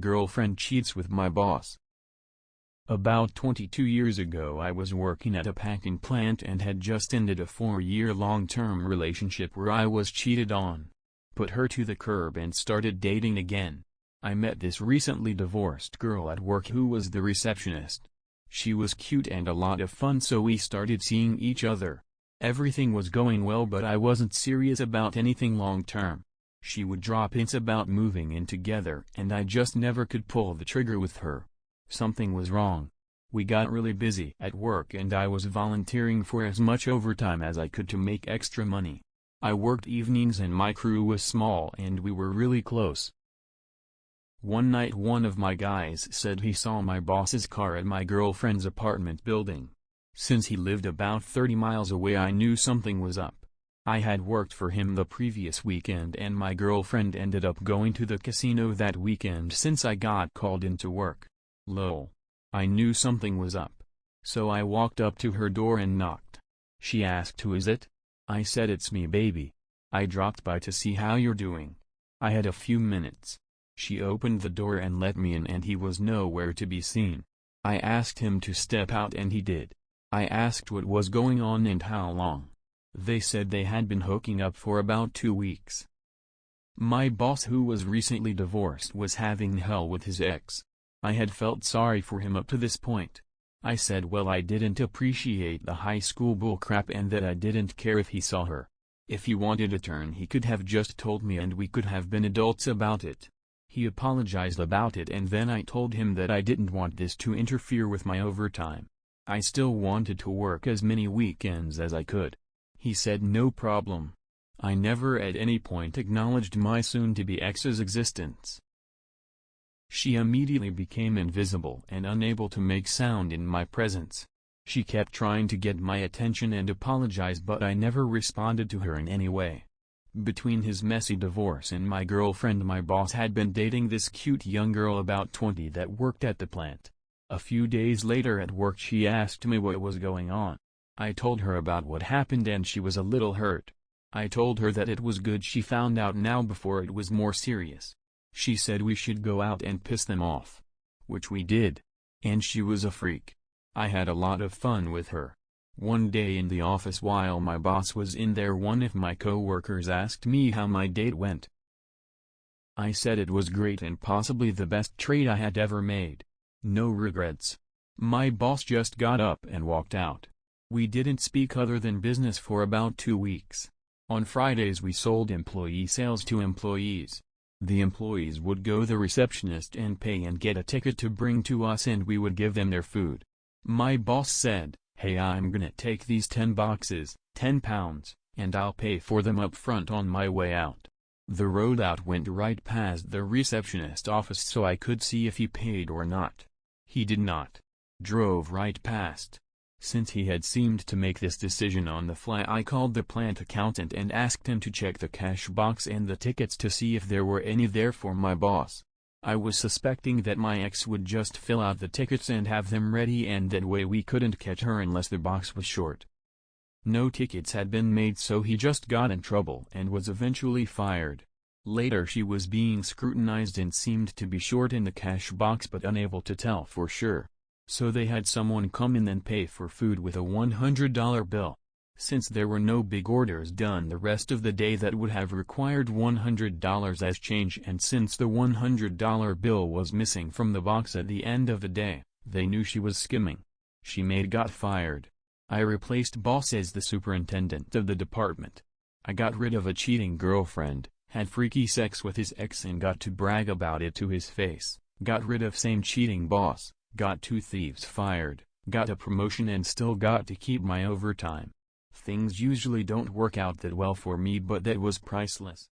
Girlfriend cheats with my boss. About 22 years ago I was working at a packing plant and had just ended a 4-year long-term relationship where I was cheated on. Put her to the curb and started dating again. I met this recently divorced girl at work who was the receptionist. She was cute and a lot of fun, so we started seeing each other. Everything was going well, but I wasn't serious about anything long-term. She would drop hints about moving in together and I just never could pull the trigger with her. Something was wrong. We got really busy at work and I was volunteering for as much overtime as I could to make extra money. I worked evenings and my crew was small and we were really close. One night one of my guys said he saw my boss's car at my girlfriend's apartment building. Since he lived about 30 miles away, I knew something was up. I had worked for him the previous weekend and my girlfriend ended up going to the casino that weekend since I got called into work. Lol. I knew something was up. So I walked up to her door and knocked. She asked, "Who is it?" I said, "It's me, baby. I dropped by to see how you're doing." I had a few minutes. She opened the door and let me in and he was nowhere to be seen. I asked him to step out and he did. I asked what was going on and how long. They said they had been hooking up for about 2 weeks. My boss, who was recently divorced, was having hell with his ex. I had felt sorry for him up to this point. I said, well, I didn't appreciate the high school bullcrap and that I didn't care if he saw her. If he wanted a turn he could have just told me and we could have been adults about it. He apologized about it and then I told him that I didn't want this to interfere with my overtime. I still wanted to work as many weekends as I could. He said no problem. I never at any point acknowledged my soon-to-be ex's existence. She immediately became invisible and unable to make sound in my presence. She kept trying to get my attention and apologize, but I never responded to her in any way. Between his messy divorce and my girlfriend, my boss had been dating this cute young girl about 20 that worked at the plant. A few days later at work she asked me what was going on. I told her about what happened and she was a little hurt. I told her that it was good she found out now before it was more serious. She said we should go out and piss them off. Which we did. And she was a freak. I had a lot of fun with her. One day in the office while my boss was in there, one of my co-workers asked me how my date went. I said it was great and possibly the best trade I had ever made. No regrets. My boss just got up and walked out. We didn't speak other than business for about 2 weeks. On Fridays we sold employee sales to employees. The employees would go to the receptionist and pay and get a ticket to bring to us and we would give them their food. My boss said, "Hey, I'm gonna take these 10 boxes, 10 pounds, and I'll pay for them up front on my way out." The road out went right past the receptionist office so I could see if he paid or not. He did not. Drove right past. Since he had seemed to make this decision on the fly, I called the plant accountant and asked him to check the cash box and the tickets to see if there were any there for my boss. I was suspecting that my ex would just fill out the tickets and have them ready and that way we couldn't catch her unless the box was short. No tickets had been made, so he just got in trouble and was eventually fired. Later she was being scrutinized and seemed to be short in the cash box but unable to tell for sure. So they had someone come in and pay for food with a $100 bill. Since there were no big orders done the rest of the day that would have required $100 as change, and since the $100 bill was missing from the box at the end of the day, they knew she was skimming. She got fired. I replaced boss as the superintendent of the department. I got rid of a cheating girlfriend, had freaky sex with his ex and got to brag about it to his face, got rid of same cheating boss, got 2 thieves fired, got a promotion and still got to keep my overtime. Things usually don't work out that well for me, but that was priceless.